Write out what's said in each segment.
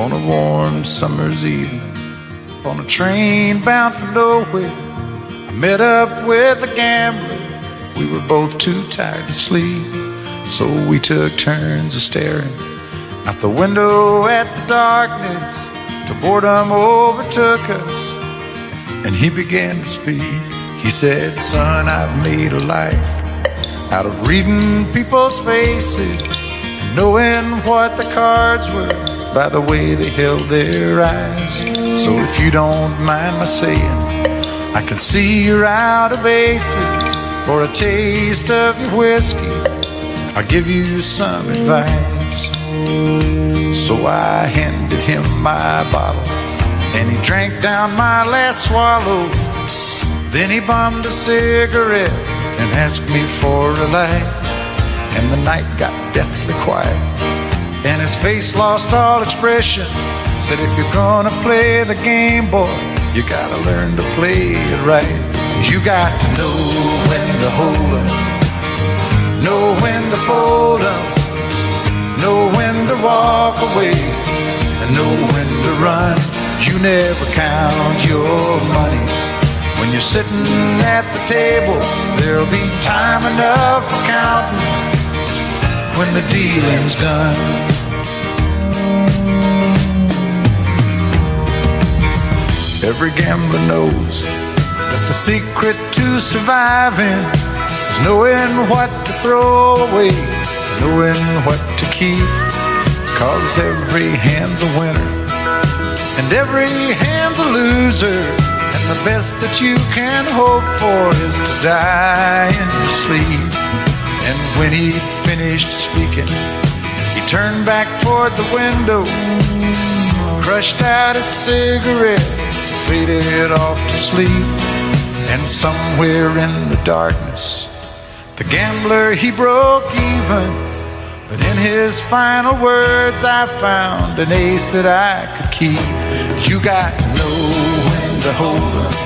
on a warm summer's evening, on a train bound for nowhere. I met up with a gambler. We were both too tired to sleep, so we took turns of staring out the window at the darkness till boredom overtook us, and he began to speak. He said, "Son, I've made a life out of reading people's faces and knowing what the cards were by the way they held their eyes. So if you don't mind my saying, I can see you're out of aces. For a taste of your whiskey, I'll give you some advice." So I handed him my bottle, and he drank down my last swallow. Then he bummed a cigarette and asked me for a light. And the night got deathly quiet, and his face lost all expression. Said, "If you're gonna play the game, boy, you gotta learn to play it right. You got to know when to hold up, know when to fold up, know when to walk away, and know when to run. You never count your money. When you're sitting at the table, there'll be time enough for counting when the dealing's done." Every gambler knows that the secret to surviving is knowing what to throw away, knowing what to keep. 'Cause every hand's a winner and every hand's a loser, and the best that you can hope for is to die in your sleep. And when he finished speaking, he turned back toward the window, crushed out his cigarette, faded off to sleep. And somewhere in the darkness, the gambler, he broke even. But in his final words, I found an ace that I could keep. You got to know when to hold up,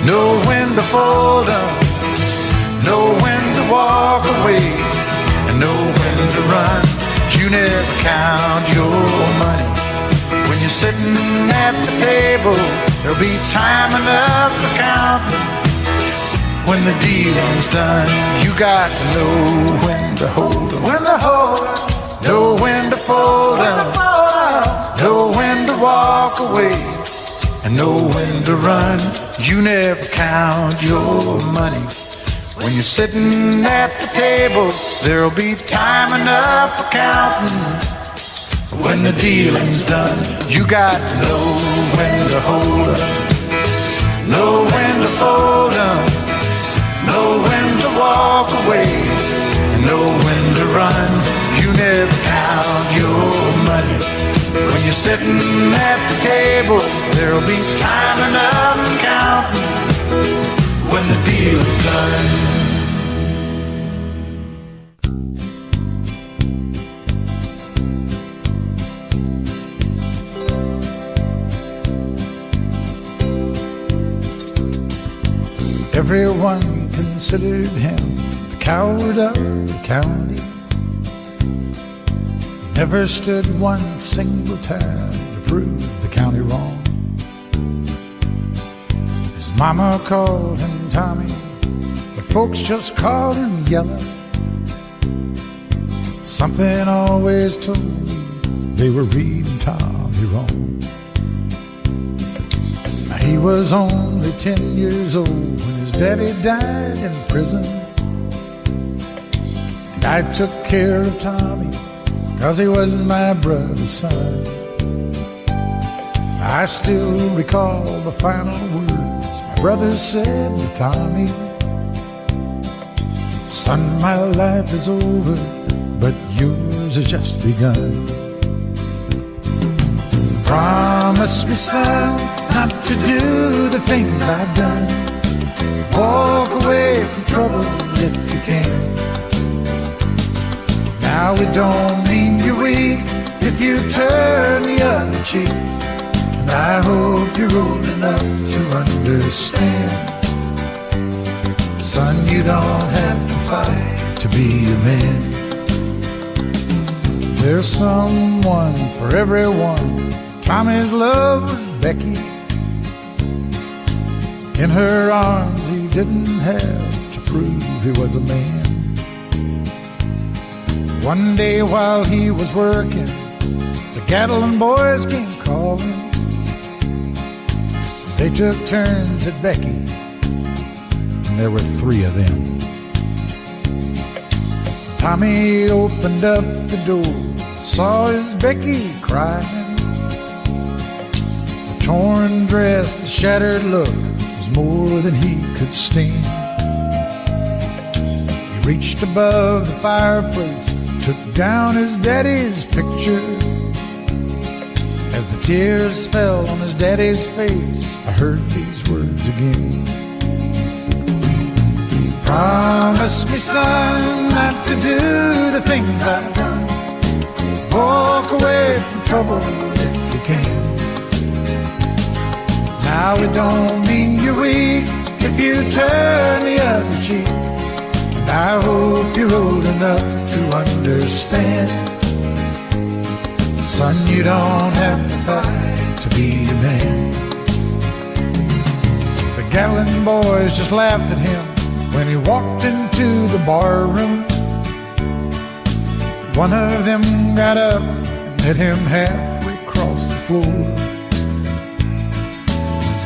know when to fold up, know when to walk away, and know when to run. You never count your money. When you're sitting at the table, there'll be time enough for counting when the dealing's done. You got to know when to hold up, when to hold up, know when to fold up, know when to walk away, and know when to run. You never count your money. When you're sitting at the table, there'll be time enough for counting when the dealing's done. You got to know when to hold up, know when to fold up, know when to walk away, and know when to run. You never count your money. When you're sitting at the table, there'll be time enough for counting when the deal's done. Everyone considered him the coward of the county. Never stood one single time to prove the county wrong. His mama called him Tommy, but folks just called him Yellow. Something always told me they were reading Tommy wrong. He was only 10 years old when his daddy died in prison. And I took care of Tommy 'cause he was my brother's son. I still recall the final words my brother said to Tommy. "Son, my life is over, but yours has just begun. Promise me, son, not to do the things I've done. Walk away from trouble if you can. Now it don't mean you're weak if you turn the other cheek. And I hope you're old enough to understand. Son, you don't have to fight to be a man. There's someone for everyone. Tommy's love was Becky. In her arms he didn't have to prove he was a man. One day while he was working, the Gatlin boys came calling. They took turns at Becky, and there were 3 of them. Tommy opened up the door, saw his Becky crying. The torn dress, the shattered look was more than he could stand. He reached above the fireplace, took down his daddy's picture. As the tears fell on his daddy's face, I heard these words again. Promise me, son, not to do the things I've done. Walk away from trouble if you can. Now it don't mean you're weak if you turn the other cheek. And I hope you're old enough to understand. Son, you don't have to fight to be a man. The Gatlin boys just laughed at him when he walked into the bar room. One of them got up and met him halfway across the floor.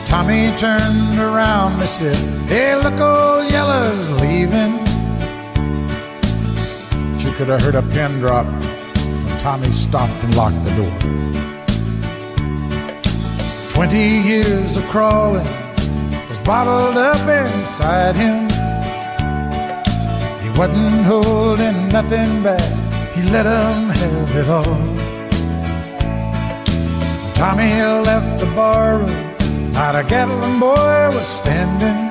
Tommy turned around, they said, "Hey, look, old Yella's leaving." But you could have heard a pin drop when Tommy stopped and locked the door. 20 years of crawling was bottled up inside him. He wasn't holding nothing back, he let him have it all. Tommy left the bar room, not a Gatlin boy was standing.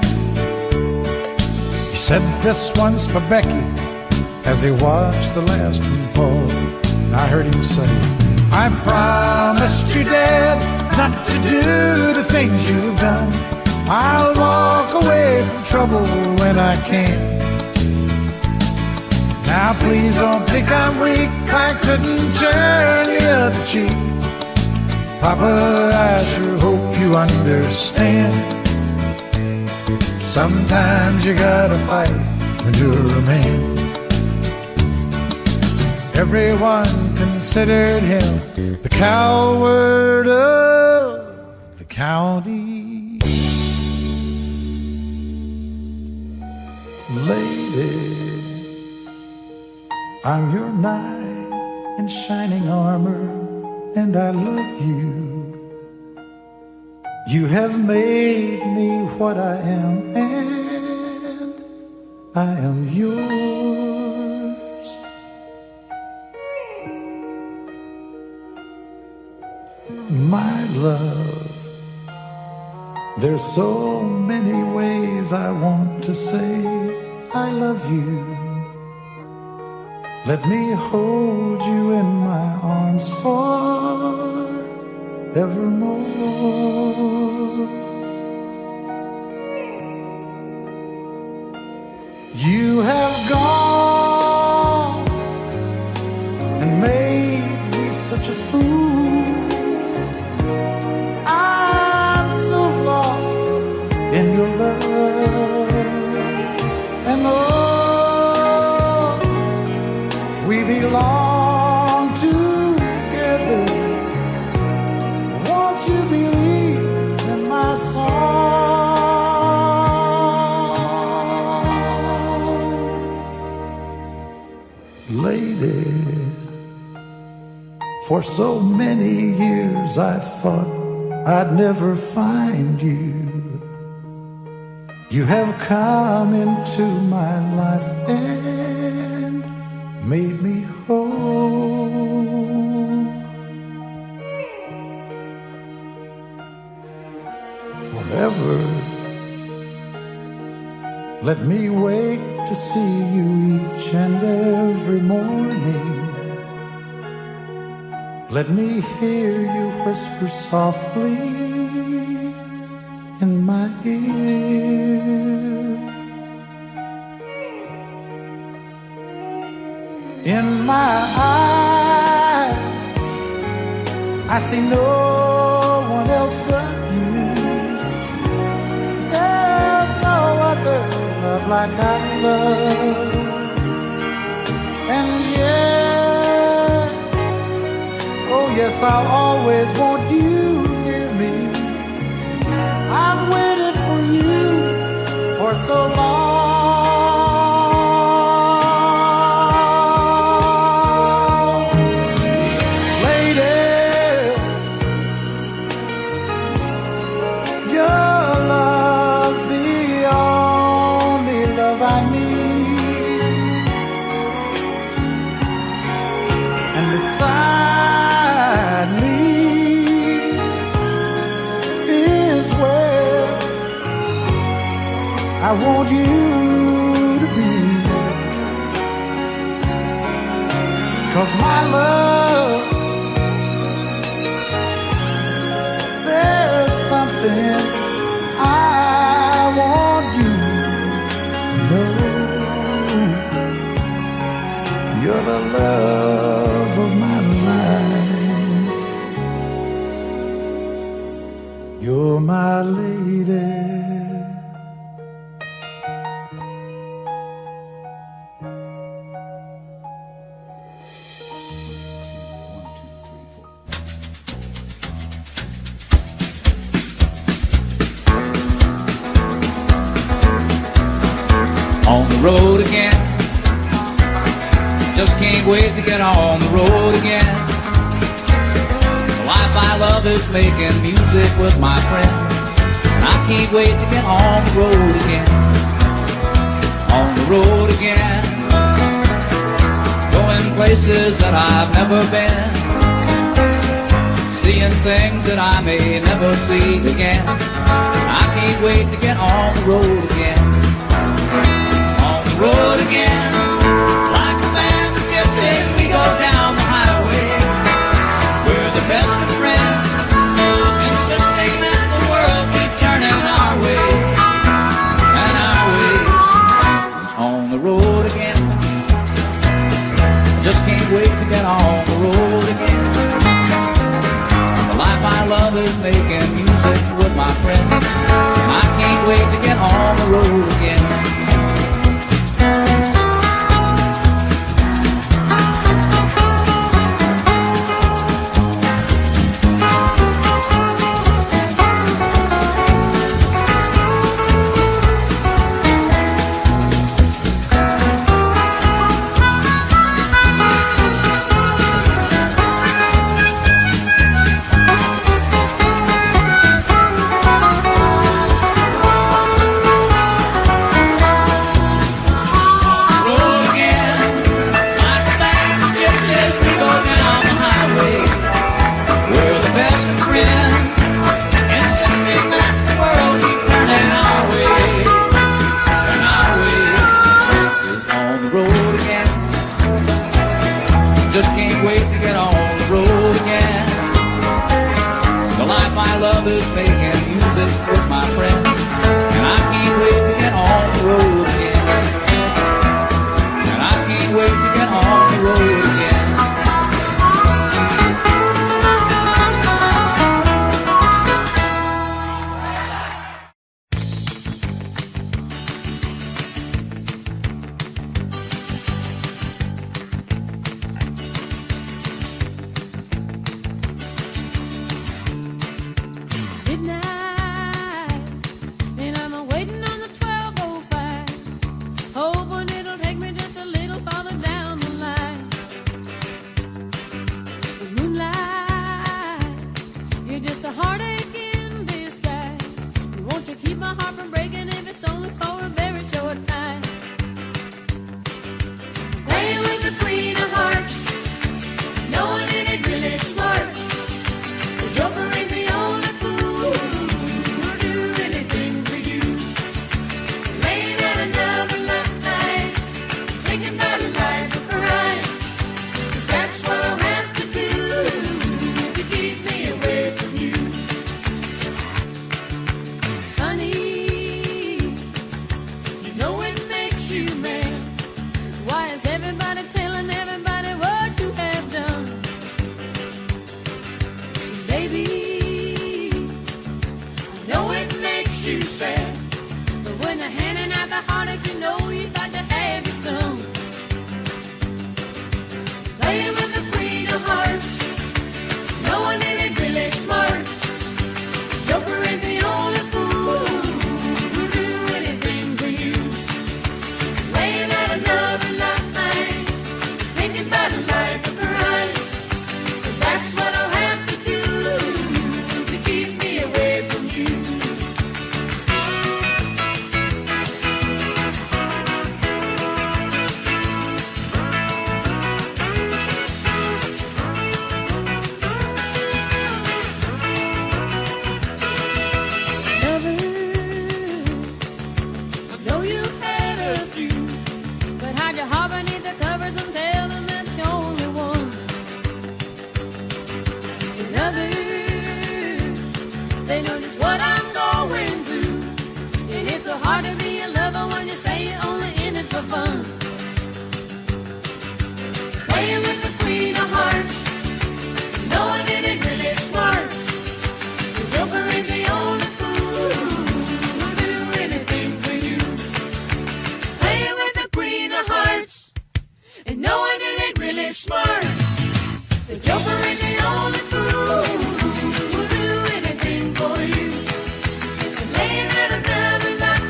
He said this one's for Becky as he watched the last one fall. And I heard him say, "I promised you, Dad, not to do the things you've done. I'll walk away from trouble when I can. Now please don't think I'm weak, I couldn't turn the other cheek. Papa, I sure hope you understand. Sometimes you gotta fight when you're a man." Everyone considered him the coward of the county. Lady, I'm your knight in shining armor, and I love you. You have made me what I am, and I am yours. My love, there's so many ways I want to say I love you. Let me hold you in my arms forevermore. You have gone and made me such a fool. I'm so lost in your love, and we belong together. Won't you believe in my song? Lady, for so many years I thought I'd never find you. You have come into my life and made me whole. Forever, let me wake to see you each and every morning. Let me hear you whisper softly in my ear. In my eyes I see no one else but you. There's no other love like I love. And yes, oh yes, I'll always want you near me. I've waited for you for so long. I want you to be, 'cause my love, there's something I want you to know. You're the love of my life. You're my lady. On the road again, just can't wait to get on the road again. The life I love is making music with my friends, and I can't wait to get on the road again. On the road again, going places that I've never been, seeing things that I may never see again. I can't wait to get on the road again. Road again, like a band of gypsies, we go down the highway. We're the best of friends, insisting that the world keep turning our way. And our way is on the road again. Just can't wait to get on the road again. The life I love is making music with my friends, and I can't wait to get on the road again. Midnight, and I'm waiting on the 1205. and knowing it ain't really smart. The joker ain't the only fool who'll do anything for you. And laying at another night,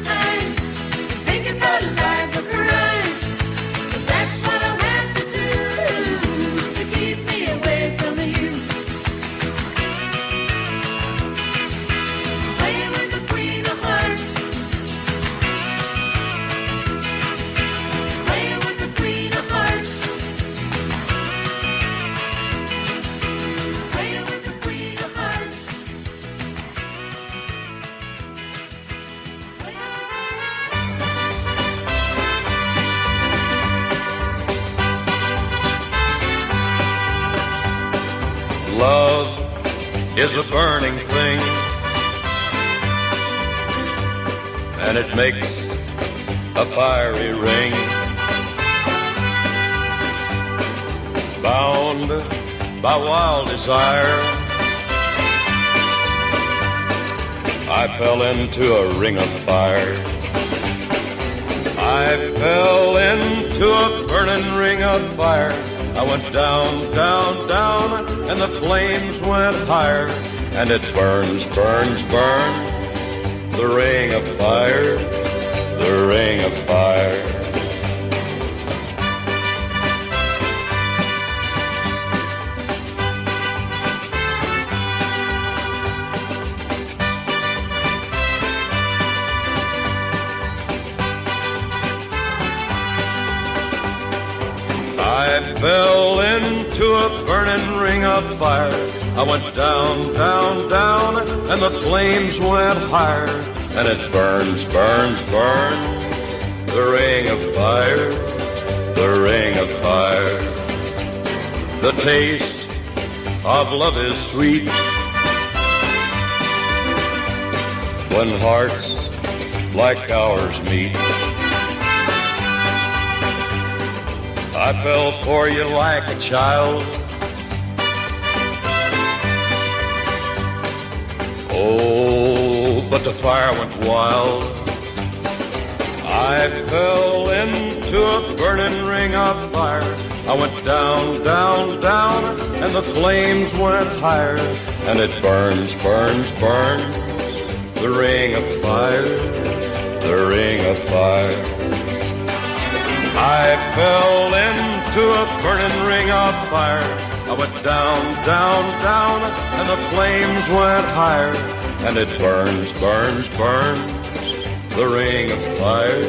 thinking about a life of crime. 'Cause that's what I have to do to keep me away from you. Playing with the Queen of Hearts. Playing with the Queen of Hearts. Playing with the Queen of Hearts. Love is a burning thing, and it makes a fiery ring. Bound by wild desire, I fell into a ring of fire. I fell into a burning ring of fire. I went down, down, down, and the flames went higher. And it burns, burns, burns, the ring of fire, the ring of fire. I fell into a burning ring of fire. I went down, down, down, and the flames went higher. And it burns, burns, burns, the ring of fire, the ring of fire. The taste of love is sweet when hearts like ours meet. I fell for you like a child. Oh, but the fire went wild. I fell into a burning ring of fire. I went down, down, down, and the flames went higher. And it burns, burns, burns, the ring of fire, the ring of fire. I fell into a burning ring of fire. I went down, down, down, and the flames went higher. And it burns, burns, burns, the ring of fire,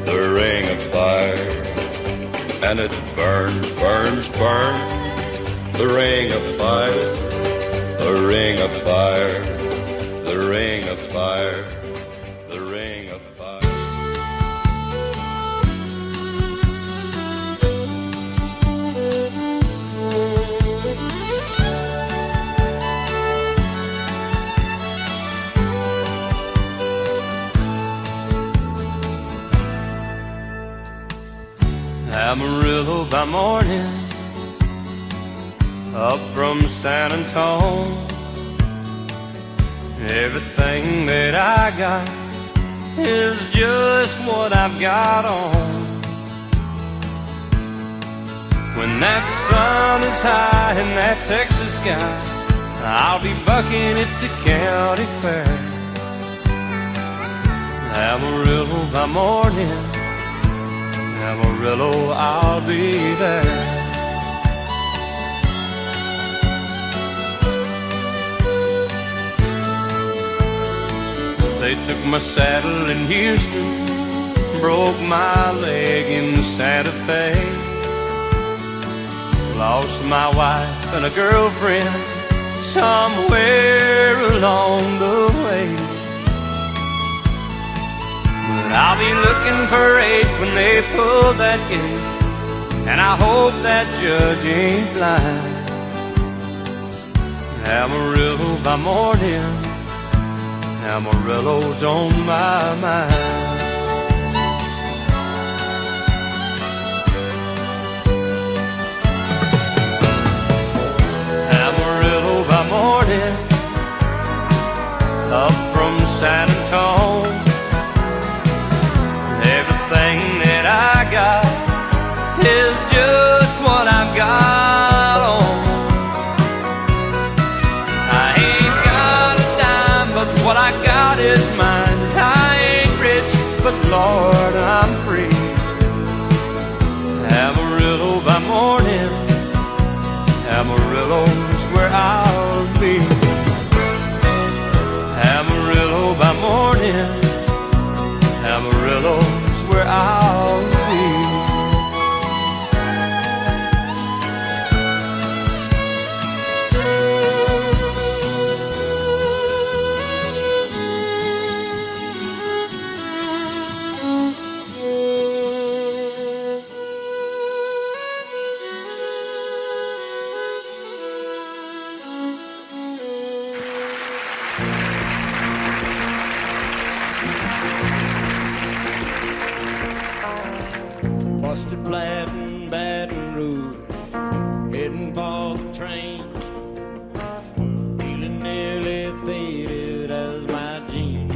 the ring of fire. And it burns, burns, burns, the ring of fire, the ring of fire, the ring of fire, the ring of fire. Amarillo by morning, up from San Antone. Everything that I got is just what I've got on. When that sun is high in that Texas sky, I'll be bucking at the county fair. Amarillo by morning, Amarillo, I'll be there. They took my saddle in Houston, broke my leg in Santa Fe. Lost my wife and a girlfriend somewhere along the way. But I'll be looking for 8 when they pull that gate, and I hope that judge ain't blind. Amarillo by morning, Amarillo's on my mind. Amarillo by morning, up from San Antone. Everything that I got is morning, Amarillo's where I'll be. Amarillo by morning, Amarillo's where I'll be. Busted flat in Baton Rouge, heading for the train, feeling nearly faded as my jeans.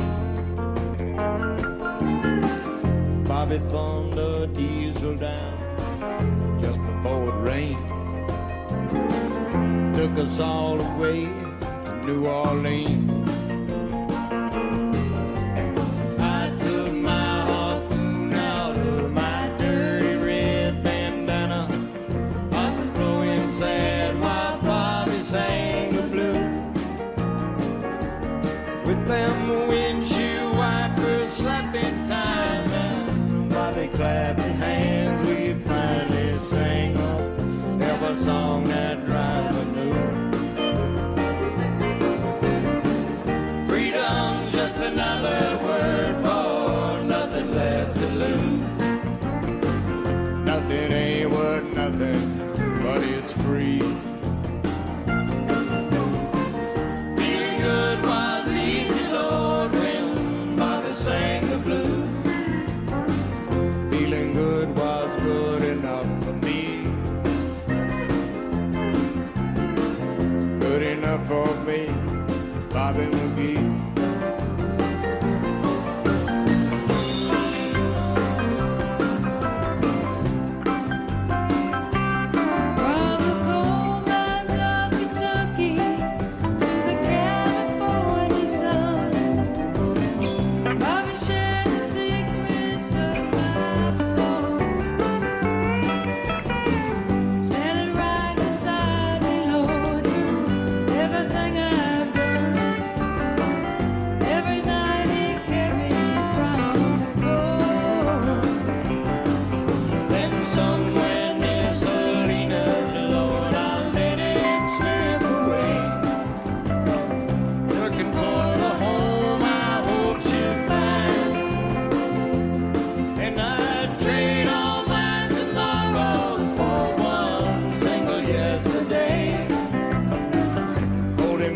Bobby thumbed the diesel down just before it rained. Took us all away to New Orleans. Clapping hands, we finally sang every song that driver knew. Freedom's just another word for nothing left to lose. Nothing ain't worth nothing, but it's free. Feeling good was easy, Lord, when Bobby sang the blues. Feeling good was good enough for me. Good enough for me, Bobby McGee.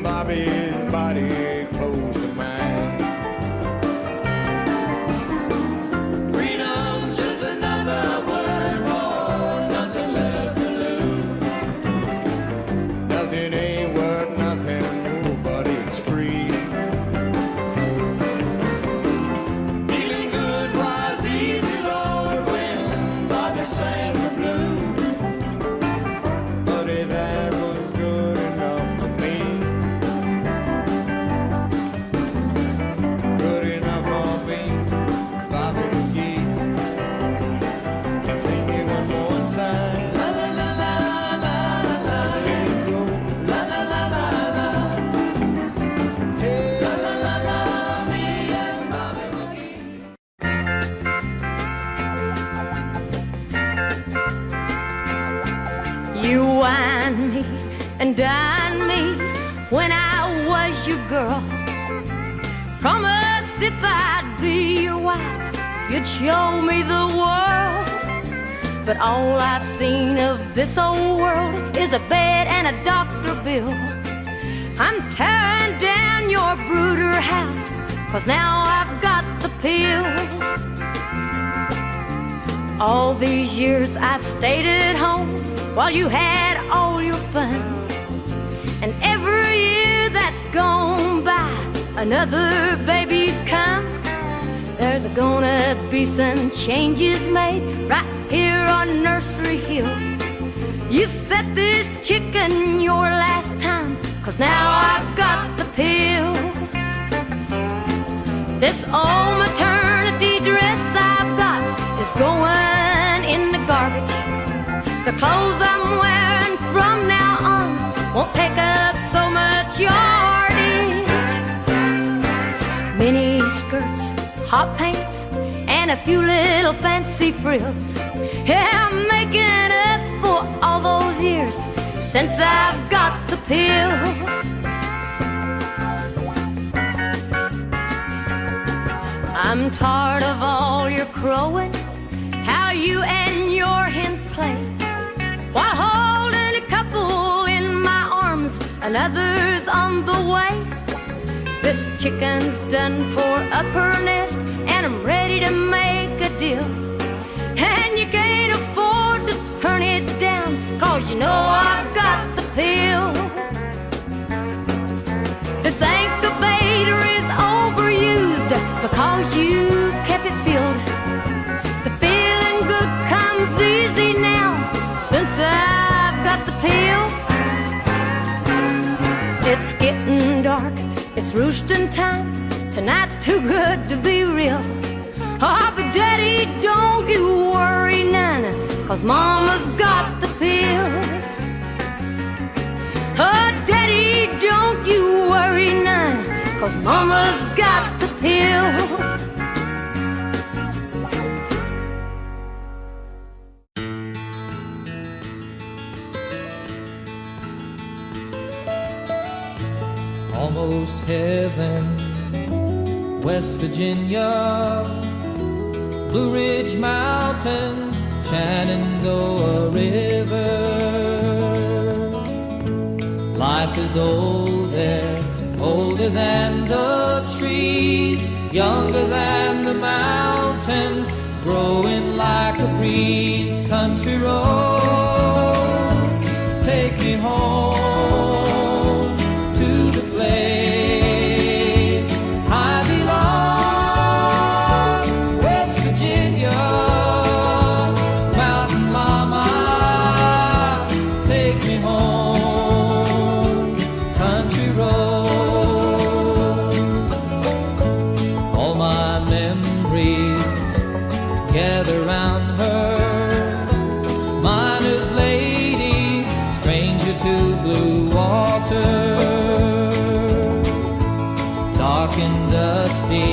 Bobby's body close to mine. Freedom's just another word for nothing left to lose. Nothing ain't worth nothing, nobody's free. Feeling good was easy, Lord, when Bobby sang the blues. Buddy, that was good enough for me. You wine me and dine me when I was your girl. Promised if I'd be your wife, you'd show me the world. But all I've seen of this old world is a bed and a doctor bill. I'm tearing down your brooder house, 'cause now I've got the pill. All these years I've stayed at home while you had all your fun. And every year that's gone by, another baby's come. There's gonna be some changes made right here on Nursery Hill. You set this chicken your last time, 'cause now I've got the pill. This old maternity dress I've got is going in the garbage. The clothes hot paints, and a few little fancy frills. Yeah, I'm making up for all those years since I've got the pill. I'm tired of all your crowing, how you and your hens play, while holding a couple in my arms, another's on the way. This chicken's done tore up her nest, and I'm ready to make a deal. And you can't afford to turn it down, 'cause you know I've got the pill. This incubator is overused because you kept it filled. The feeling good comes easy now since I've got the pill. It's getting dark, it's roosting time. Tonight's too good to be real. Oh, but Daddy, don't you worry none, 'cause Mama's got the pill. Oh, Daddy, don't you worry none, 'cause Mama's got the pill. Almost heaven, West Virginia, Blue Ridge Mountains, Shenandoah River. Life is old there, older than the trees, younger than the mountains, growing like a breeze. Country roads, take me home to the place I belong. West Virginia, Mountain Mama, take me home. Country roads, all my memories gather round her. Miner's lady, stranger to blue water, dark and dusty,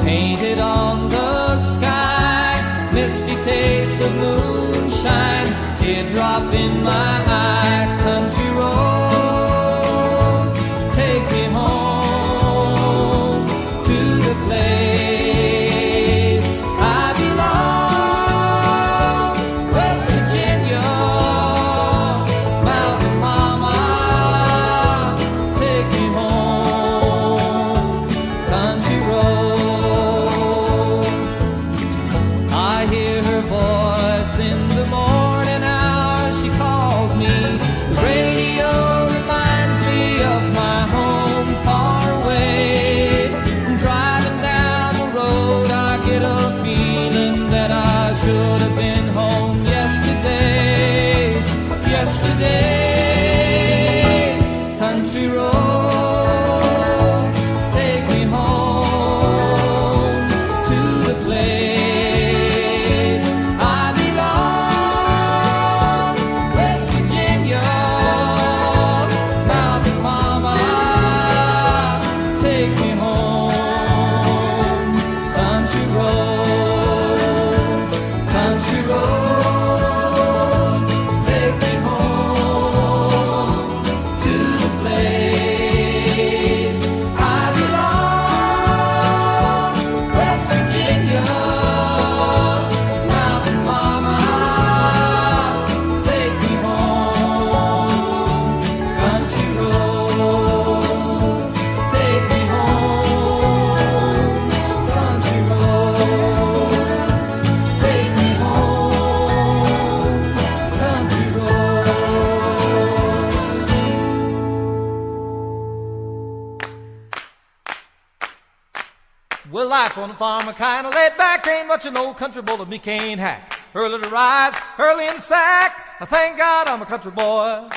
painted on the sky, misty taste of moonshine, teardrop in my eye. Country roads, take me home to the place I belong. West Virginia, Mountain Mama, take me home. Country roads, I hear her voice in the morning hour. She calls me. The radio reminds me of my home far away. Driving down the road, I get a feeling that I should have been home yesterday. Yesterday, country roads, take me home to the place I belong. West Virginia, Mountain Mama, take me home. Country roads, country roads, take me home to the place I belong. West Virginia, Mountain Mama, take me home. Country roads, take me home. Country roads, take me home. Country roads. Well, life on the farm, a kind of laid back, ain't much an old country boy me can't hack. Early to rise, early in the sack, I thank God I'm a country boy.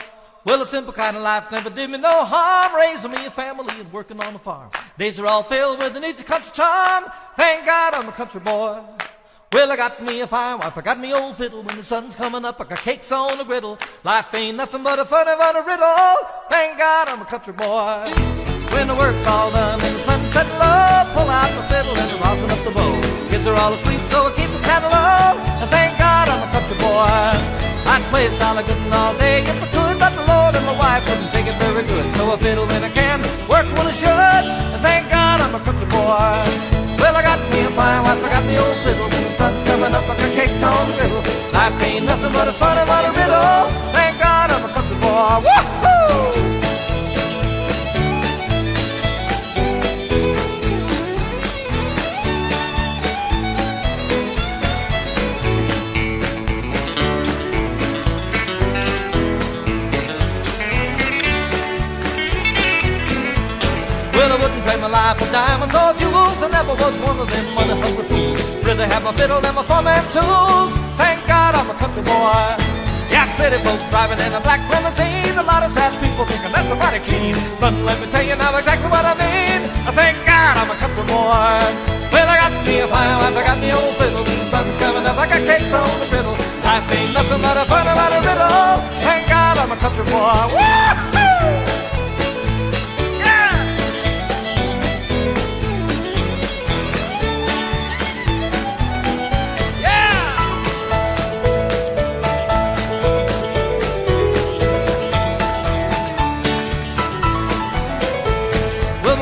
Well, a simple kind of life never did me no harm, raising me a family and working on the farm. Days are all filled with the needs of country charm, thank God I'm a country boy. Well, I got me a fine wife, I got me old fiddle. When the sun's coming up, I got cakes on the griddle. Life ain't nothing but a funny riddle, thank God I'm a country boy. When the work's all done and the sun's setting low, pull out my fiddle and rousing up the bow. Kids are all asleep, so I keep the candle low, and thank God I'm a country boy. I'd play solid good all day if I could, but the Lord and my wife wouldn't take it very good. So I fiddle when I can, work when I should, and thank God I'm a country boy. Well, I got me a fine wife, I got me old fiddle. When the sun's coming up, I got cakes on the griddle. Life ain't nothing but a funny about a riddle. Thank God I'm a country boy. Woo-hoo! I wouldn't trade my life for diamonds or jewels. I never was one of them money-hungry fools. Rather have my fiddle and my four-man tools. Thank God I'm a country boy. Yeah, city folks driving in a black limousine. A lot of sad people thinking that's a mighty keen. Son, let me tell you now exactly what I mean. Thank God I'm a country boy. Well, I got me a fine wife, I got me old fiddle. When the sun's coming up, I got cakes on the griddle. Life ain't nothing but a fun about a riddle. Thank God I'm a country boy. Woo-hoo!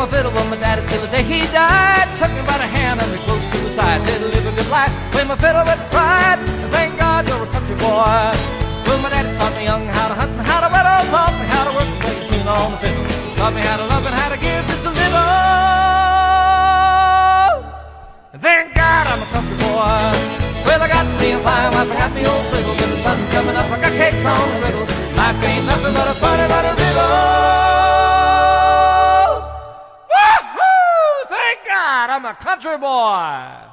My fiddle was my daddy till the day he died. Took me by the hand and we close to the side. Said live a good life, play my fiddle with pride. And thank God you're a country boy. Well, my daddy taught me young how to hunt and how to whittle. Taught me how to work and play the tune on the fiddle. Taught me how to love and how to give just a little. And thank God I'm a country boy. Well, I got me a fine wife, I got me old fiddle. When the sun's coming up, I got cakes on the griddle. Life ain't nothing but a funny about a riddle. I'm a country boy.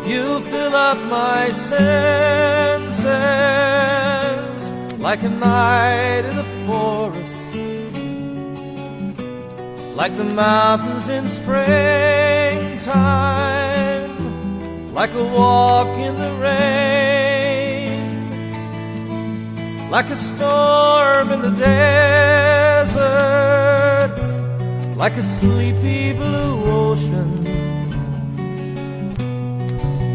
You fill up my senses like a night in the forest, like the mountains in springtime, like a walk in the rain, like a storm in the desert, like a sleepy blue ocean.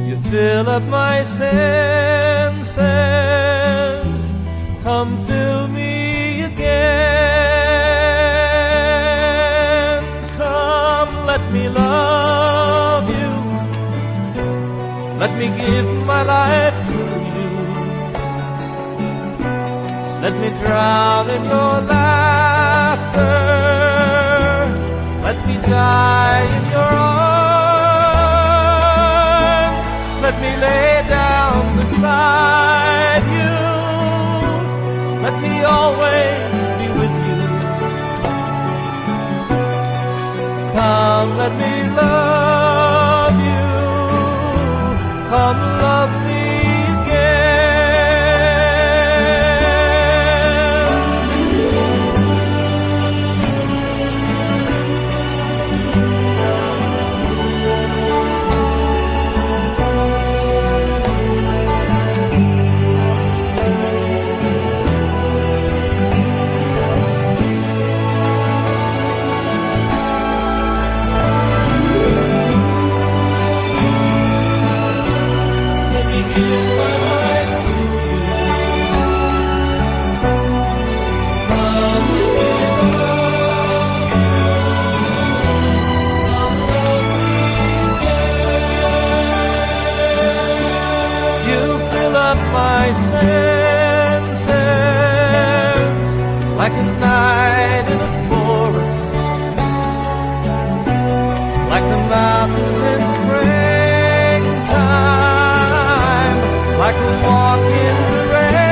You fill up my senses, come fill me again. Come, let me love you, let me give my life to you. Let me drown in your laughter, let me die in your arms. Let me lay down beside you. Let me always be with you. Come, let me love you. Come, love me again. My senses like a night in a forest, like the mountains in springtime, like a walk in the rain,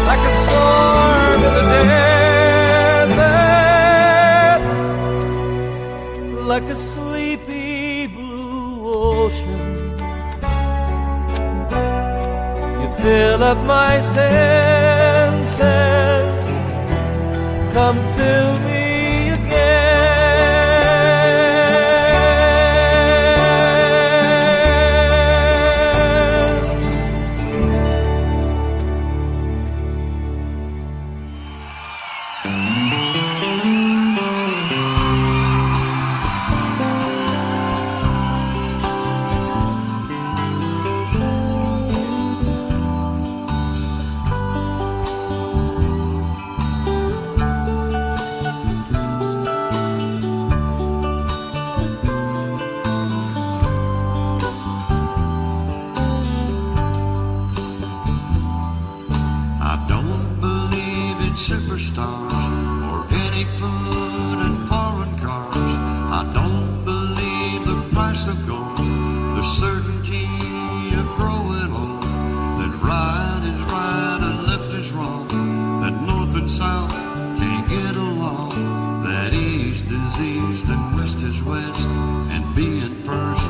like a storm in the desert, fill up my senses. Come fill me again. Superstars or any food and foreign cars. I don't believe the price of gold, the certainty of growing old, that right is right and left is wrong, that north and south can't get along, that east is east and west is west, and being first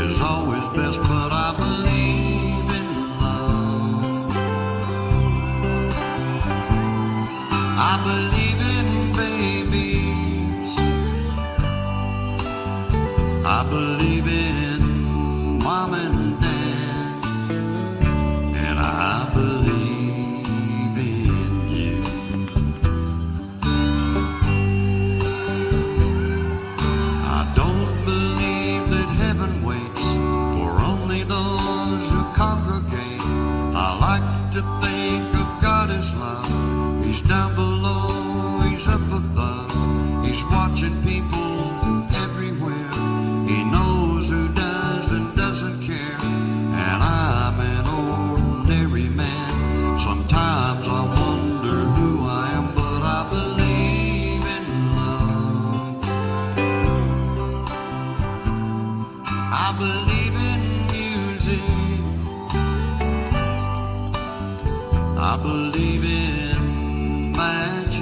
is always best. But I believe in love. I believe in babies. I believe in mom and dad. And I believe in you. I don't believe that heaven waits for only those who congregate. I like to think of God as love. He's down below, he's up above, he's watching people everywhere. He knows who does and doesn't care. And I'm an ordinary man. Sometimes I wonder who I am, but I believe in love. I believe in music. I believe in magic,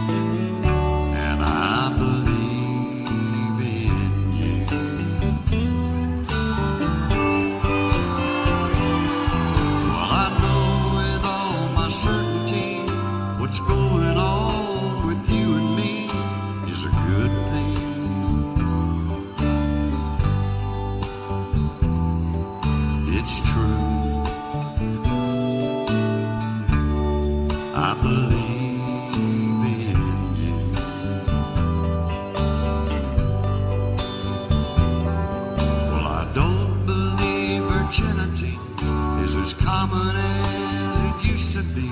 and I believe in you. Well, I know with all my certainty what's going on with you and me is a good thing. It's true. I believe in you. Well, I don't believe virginity is as common as it used to be.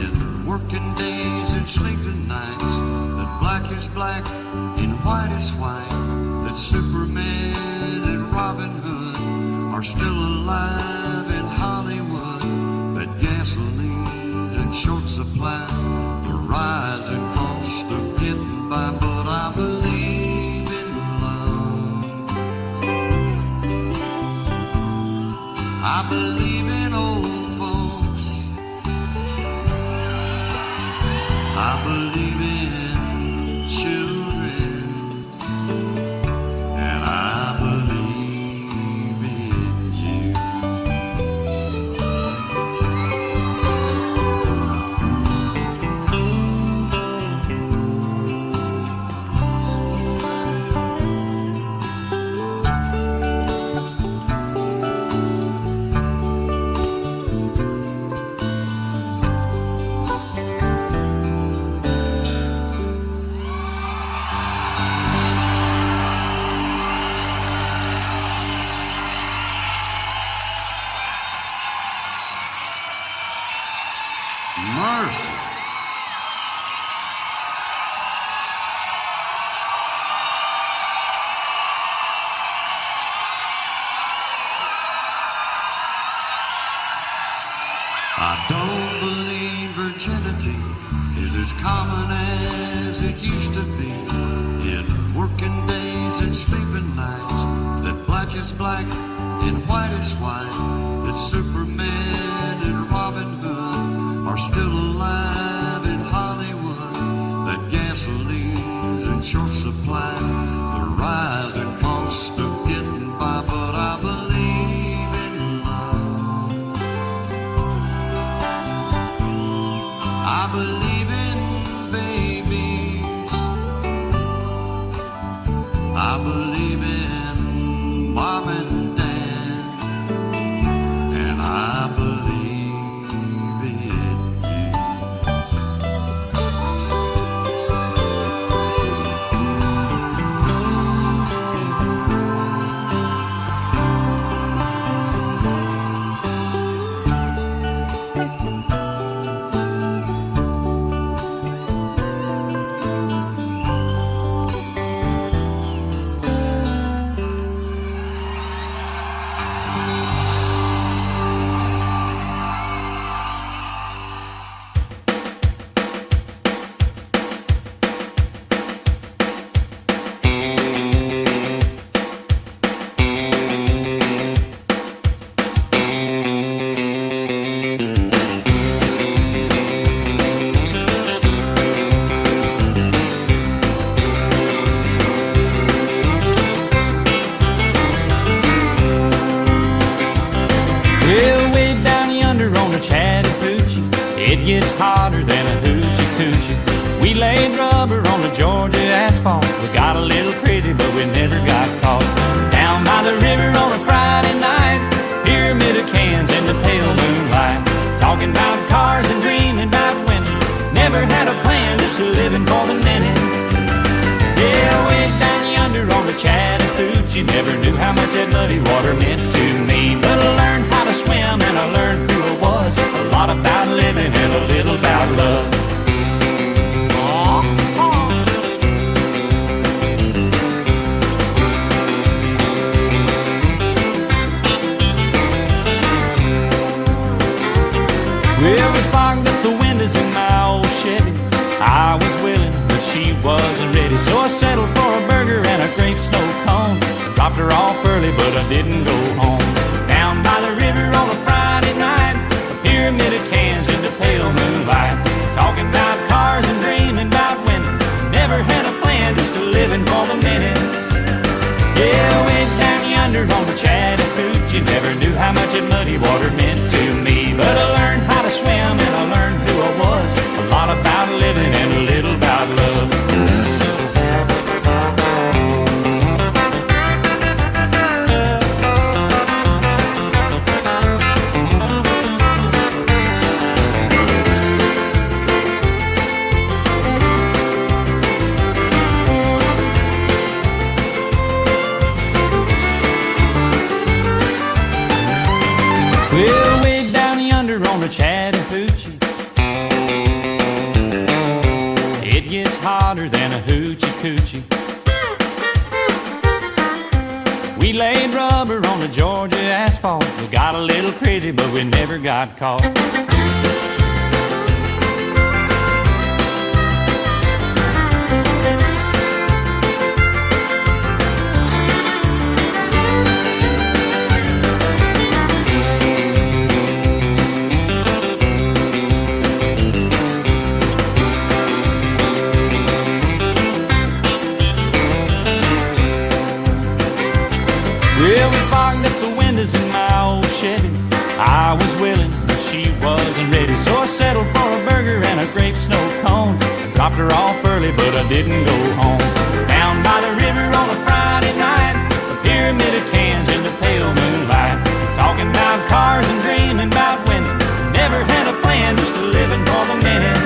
In working days and sleeping nights, that black is black and white is white, that Superman and Robin Hood are still alive in Hollywood, that gasoline in short supply, the rising cost of getting by. But I believe in love. I believe in old folks. I believe in children, and I believe in you. Mercy. I don't believe virginity is as common as it used to be. In working days and sleeping nights, that black is black and white is white, that Superman and Robin Hood are still alive in Hollywood, that gasoline's in short supply, the rising cost of getting by. But I believe in love. It gets hotter than a hoochie coochie. We laid rubber on the Georgia asphalt. We got a little crazy, but we never got caught. Down by the river on a Friday night, pyramid of cans in the pale moonlight, talking about cars and dreaming about women. Never had a plan, just living for the minute. Yeah, way down yonder on the Chattahoochee, never knew how much that muddy water meant to me. But I learned how to swim and I learned who I was. A lot about living and a little about love. Well, we fogged up the windows in my old Chevy. I was willing, but she wasn't ready. So I settled for a burger and a grape snow cone. Dropped her off early, but I didn't go home. Down by the river on a Friday night, a pyramid of cans in the pale moonlight, talking about cars and dreaming about women. Never had a plan, just living for the minute. Yeah, way down yonder on the Chattahoochee, never knew how much that muddy water meant to me. But I learned how to swim and I learned who I was. A lot about living and a little about love. Well, way down yonder on the Chattahoochee, it gets hotter than a hoochie coochie. We laid rubber on the Georgia asphalt. We got a little crazy, but we never got caught. Well, we fogged up the windows in my old Chevy. I was willing, but she wasn't ready. So I settled for a burger and a grape snow cone. I dropped her off early, but I didn't go home. Down by the river on a Friday night, a pyramid of cans in the pale moonlight, talking about cars and dreaming about women. Never had a plan, just living for the minute.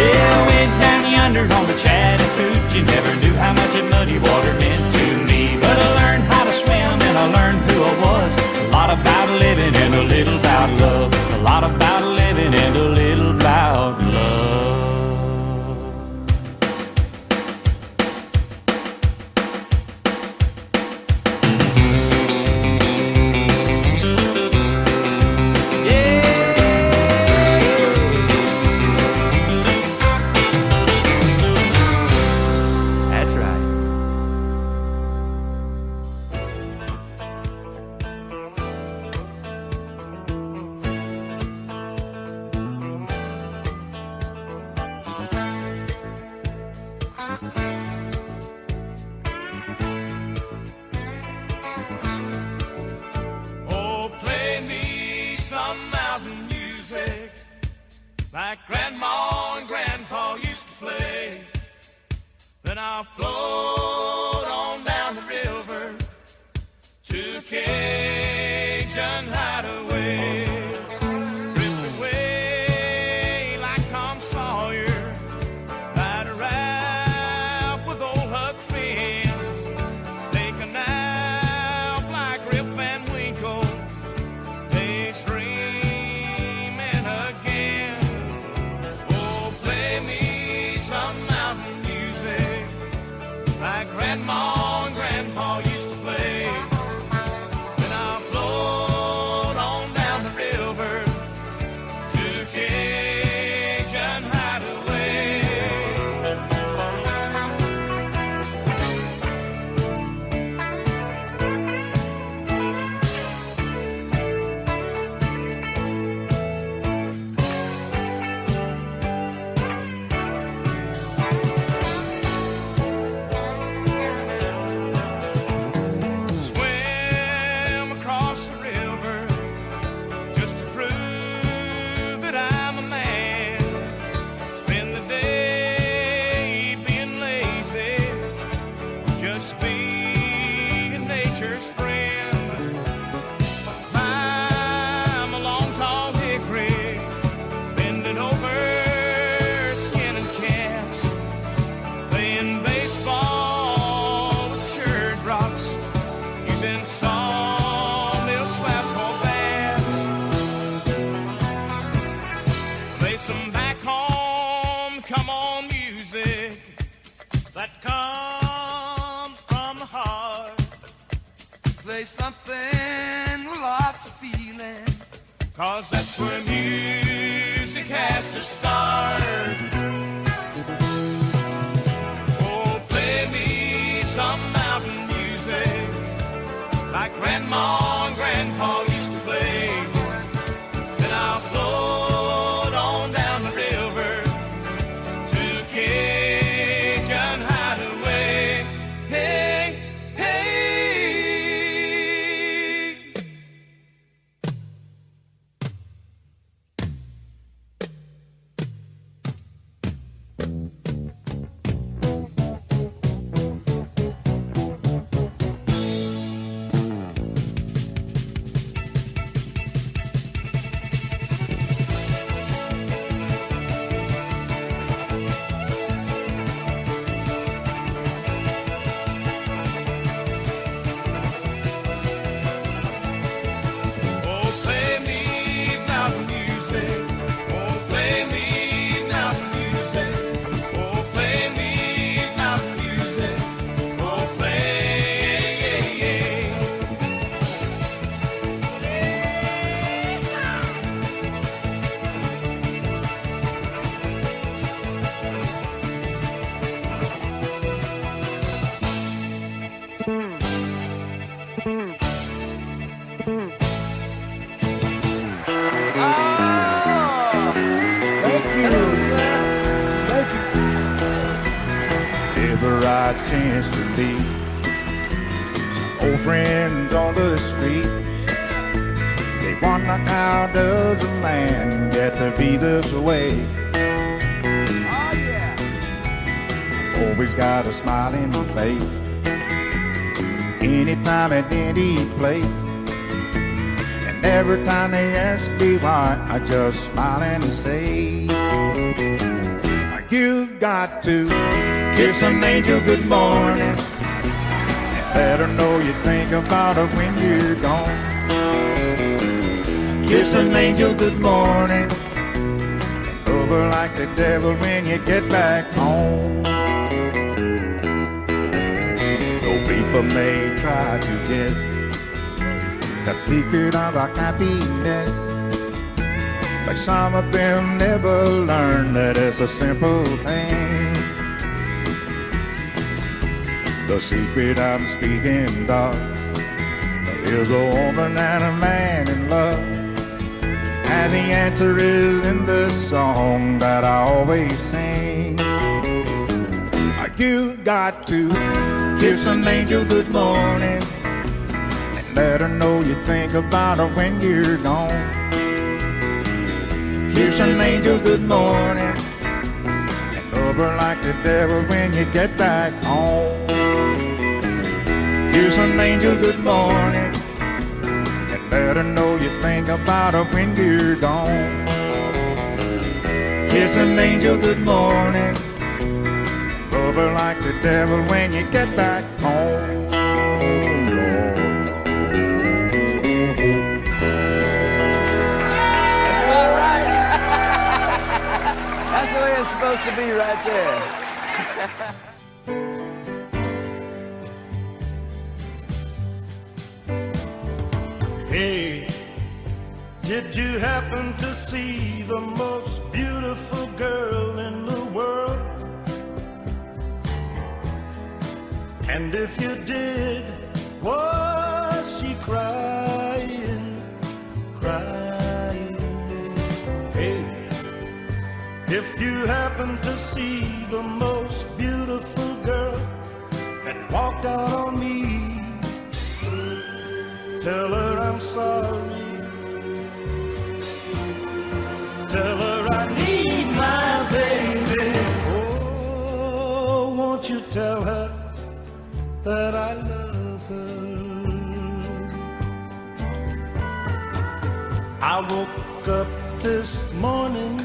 Yeah, way down yonder on the Chattahoochee, never knew how much that muddy water meant to me. But I learned how to swim and I learned who I was. A lot about living and a little about love. A lot about living and a little about love. Oh, play me some mountain music like Grandma and Grandpa used to play. Then I'll float on down the river to Cajun Hideaway. Drift away like Tom Sawyer, ride a raft with old Huck Finn, take a nap like Rip Van Winkle, daydreaming again. Oh, play me some mountain music like Grandma and Grandpa used to play. Then I'll float on down the 'cause that's where music has to start. Oh, play me some mountain music like Grandma and Grandpa used to play. Then I'll float on down the river to Cajun Hideaway. Hey, hey. Oh, play me mountain music. Oh, play me mountain music. Oh, play me mountain music. Oh, play. Ever I chance to meet old friends on the street, they wonder how does a man get to be this way? Oh yeah. Always got a smiling face, anytime at any place. And every time they ask me why, I just smile and say, you've got to kiss an angel good morning and let her know you think about her when you're gone. Kiss an angel good morning and love her like the devil when you get back home. Though people may try to guess the secret of our happiness, but some of them never learn that it's a simple thing. The secret I'm speaking of is a woman and a man in love, and the answer is in the song that I always sing. You got to kiss an angel good morning and let her know you think about her when you're gone. Kiss an angel good morning and love her like the devil when you get back home. Kiss an angel good morning and let her know you think about her when you're gone. Kiss an angel good morning, love her like the devil when you get back home. That's the way it's supposed to be right there. Hey, did you happen to see the most beautiful girl in the world? And if you did, was she crying, crying? Hey, if you happen to see the most beautiful girl that walked out on me, tell her I'm sorry. Tell her I need my baby. Oh, won't you tell her that I love her? I woke up this morning,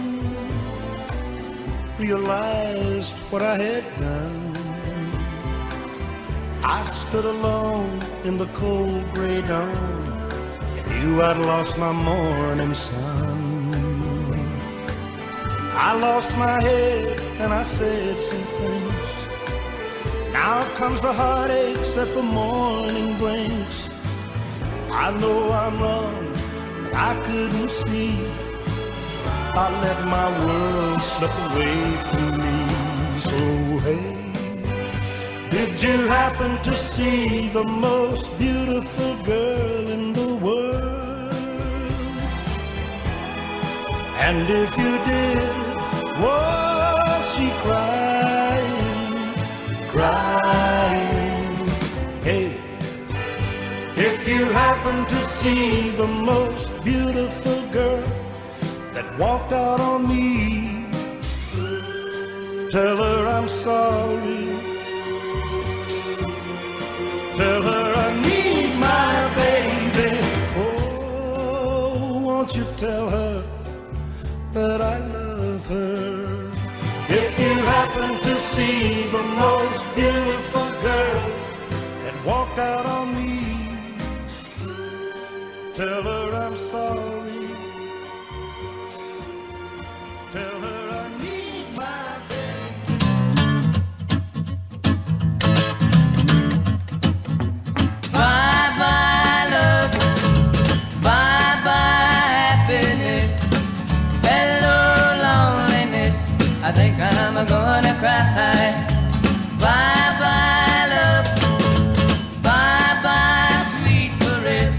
realized what I had done. I stood alone in the cold gray dawn and knew I'd lost my morning sun. I lost my head and I said some things. Now comes the heartaches that the morning brings. I know I'm wrong, I couldn't see. I let my world slip away from me. So hey, did you happen to see the most beautiful girl in the world? And if you did, was she crying, crying? Hey, if you happen to see the most beautiful girl that walked out on me, tell her I'm sorry. Tell her I need my baby. Oh, won't you tell her that I love her? If you happen to see the most beautiful girl that walked out on me, tell her I'm sorry. Tell her I need my baby. Bye-bye love, bye-bye happiness, hello loneliness, I think I'm gonna cry. Bye-bye love, bye-bye sweet caress,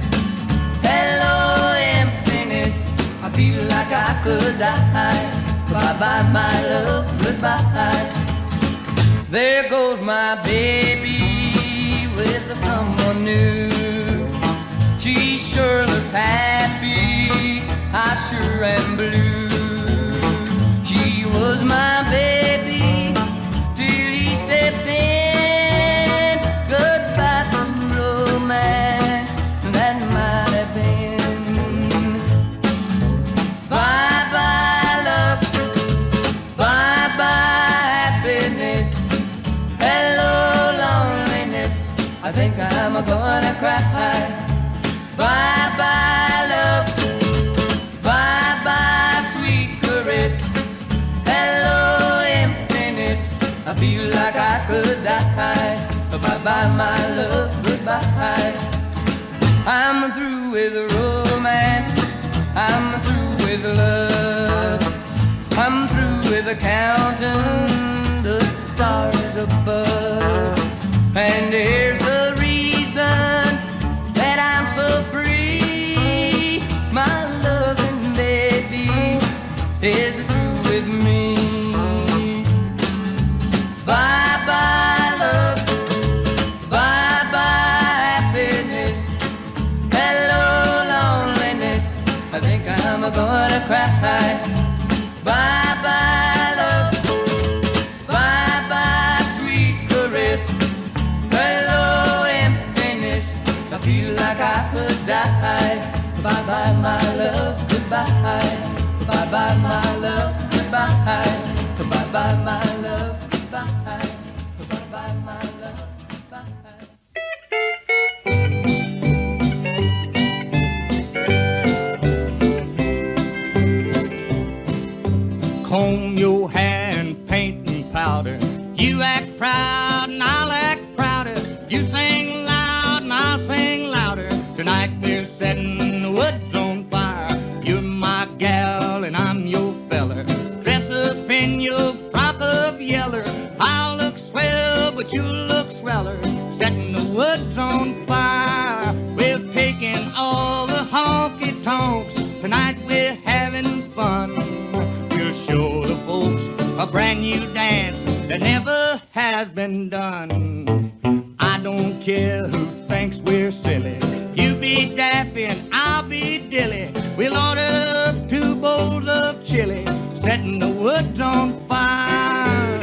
hello emptiness, I feel like I could die. Bye-bye my love, goodbye. There goes my baby with someone new. She sure looks happy, I sure am blue. She was my baby till he stepped in. Goodbye to romance, that might have been. Bye-bye love, bye-bye happiness, hello loneliness, I think I'm gonna cry. Bye-bye love, bye-bye sweet caress, hello emptiness, I feel like I could die. Bye-bye my love, goodbye. I'm through with romance, I'm through with love, I'm through with counting the stars above. And here's the reason that I'm so free. My loving baby is through with me. Bye-bye love, bye-bye happiness, hello loneliness, I think I'm gonna cry. Bye-bye love, bye-bye sweet caress, hello emptiness, I feel like I could die. Bye-bye my love, goodbye. Bye-bye my love, goodbye. Bye-bye my love, goodbye. Bye-bye my love, goodbye. Comb your hair and paint and powder. You act proud and I'll act prouder. You sing loud and I'll sing louder. Tonight we're setting the woods on fire. You're my gal and I'm your feller. Dress up in your frock of yeller. I'll look swell but you look sweller. Setting the woods on fire. We're taking all the honky-tonks. Tonight we're having fun. We'll show the folks a brand new dance that never has been done. I don't care who thinks we're silly. You be daffy and I'll be dilly. We'll order up 2 bowls of chili, setting the woods on fire.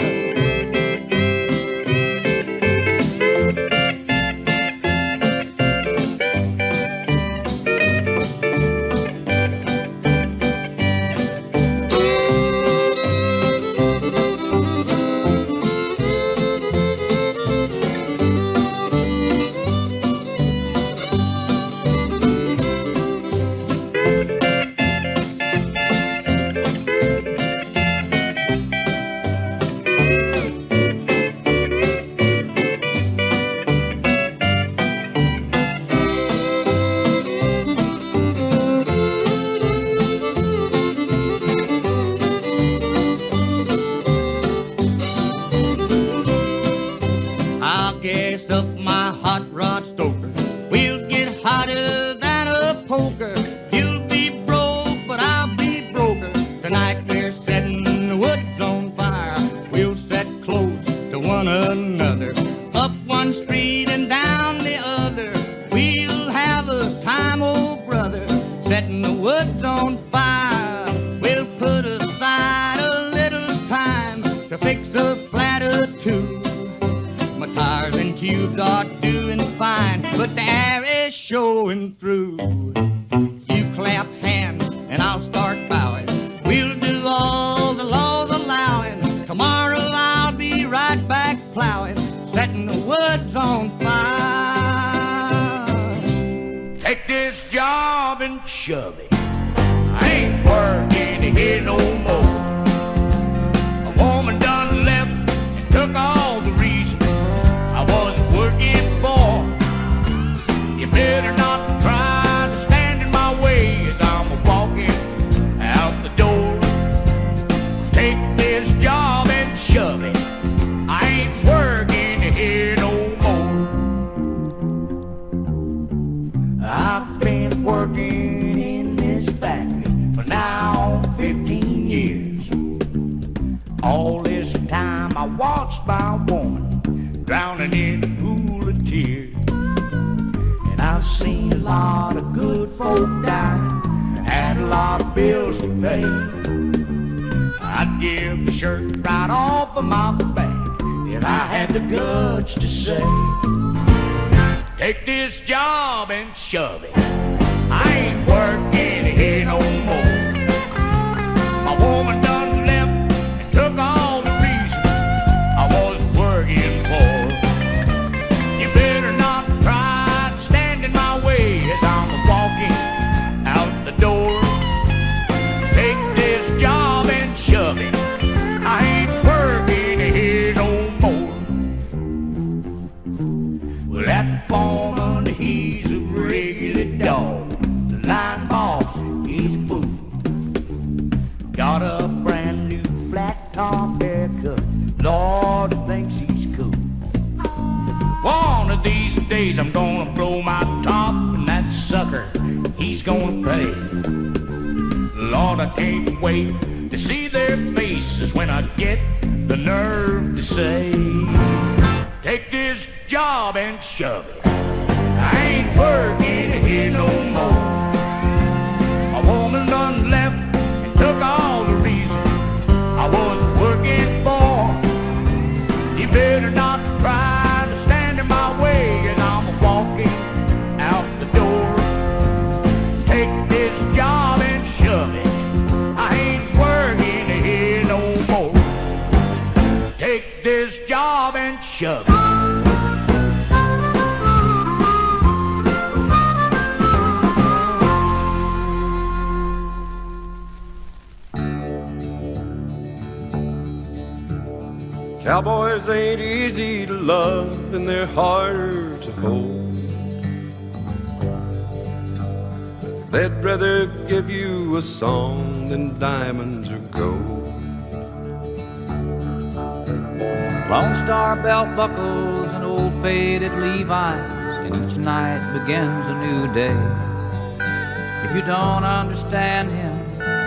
setting the woods on fire. We'll put aside a little time to fix a flat or two. My tires and tubes are doing fine, but the air is showing through. You clap hands and I'll start bowing. We'll do all the laws allowing. Tomorrow I'll be right back plowing, setting the woods on fire. Take this job and shove it. I ain't working here no more. A woman done left and took all the reason I was working for. You better not try to stand in my way as I'm walking out the door. Take this job and shove it. I ain't working here no more. I've been working in this factory for now 15 years. All this time I watched my woman drowning in a pool of tears. And I've seen a lot of good folk die, had a lot of bills to pay. I'd give the shirt right off of my back if I had the guts to say, take this job and shove it. I ain't working here no more. My woman done left and took all the reason I was working for. You better not try to stand in my way as I'm walking out the door. Take this job and shove it. I ain't working here no more. Well, that foreman, he's a regular dog. The line boss, he's a fool. Got a brand new flat top haircut. Lord, he thinks he's cool. One of these days I'm gonna blow my top, and that sucker, he's gonna pay. Lord, I can't wait to see their faces when I get the nerve to say, take this job and shove it. I ain't working here no more. A woman done left and took all the reason I was working for. You better not try to stand in my way as I'm walking out the door. Take this job and shove it. I ain't working here no more. Take this job and shove it. Cowboys ain't easy to love and they're harder to hold. They'd rather give you a song than diamonds or gold. Lone Star belt buckles and old faded Levi's, and each night begins a new day. If you don't understand him,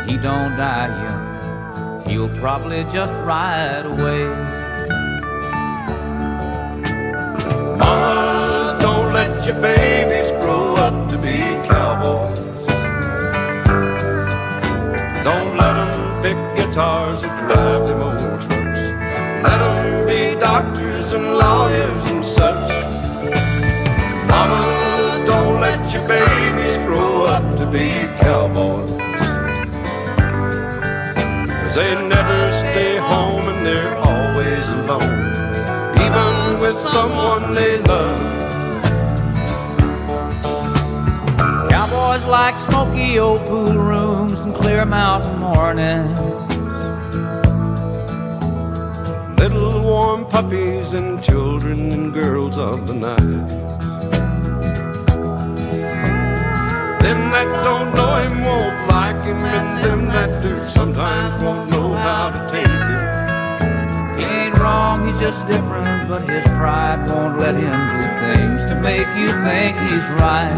he don't die young. He'll probably just ride away. Mamas, don't let your babies grow up to be cowboys. Don't let them pick guitars or drive them old trucks. Let them be doctors and lawyers and such. Mamas, don't let your babies grow up to be cowboys. 'Cause they never stay home and they're always alone, even with someone they love. Cowboys like smoky old pool rooms and clear mountain mornings. Little warm puppies and children and girls of the night. Them that don't know him won't like him, and them that do sometimes won't know how to take him. He ain't wrong, he's just different, but his pride won't let him do things to make you think he's right.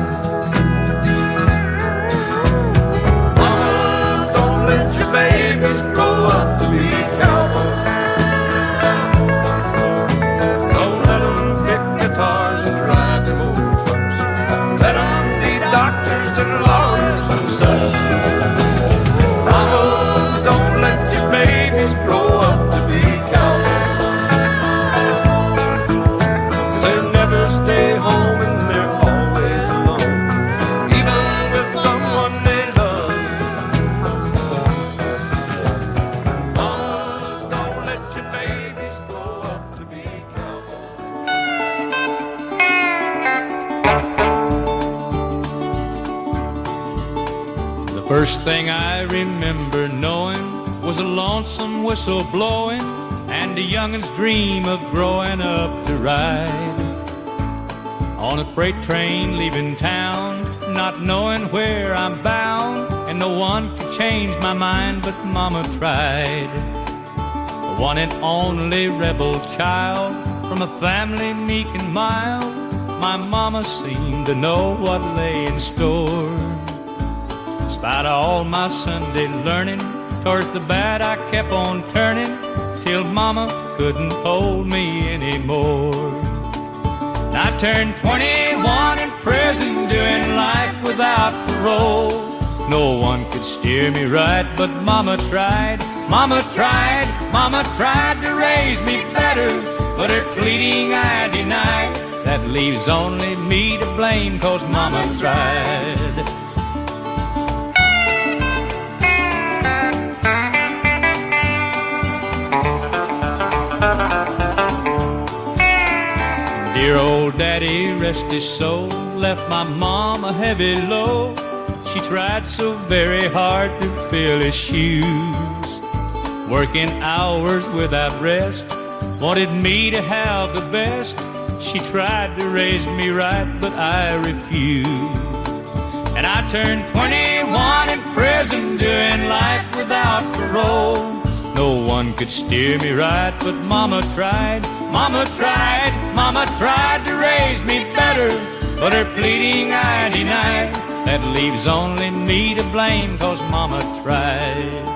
Mama, don't let your babies grow up to be cowboys. Don't let them pick guitars and drive them old trucks. Let them be doctors and lawyers and such. First thing I remember knowing was a lonesome whistle blowing and a youngin's dream of growing up to ride on a freight train leaving town, not knowing where I'm bound, and no one could change my mind but Mama tried. The one and only rebel child from a family meek and mild, my Mama seemed to know what lay in store. Despite all my Sunday learning, towards the bad I kept on turning, till Mama couldn't hold me anymore. I turned 21 in prison, doing life without parole. No one could steer me right, but Mama tried, Mama tried, Mama tried to raise me better, but her pleading I denied. That leaves only me to blame, 'cause Mama tried. Dear old daddy, rest his soul, left my mom a heavy load. She tried so very hard to fill his shoes, working hours without rest, wanted me to have the best. She tried to raise me right, but I refused. And I turned 21 in prison, doing life without parole. No one could steer me right, but Mama tried, Mama tried, Mama tried to raise me better, but her pleading I denied. That leaves only me to blame, 'cause Mama tried.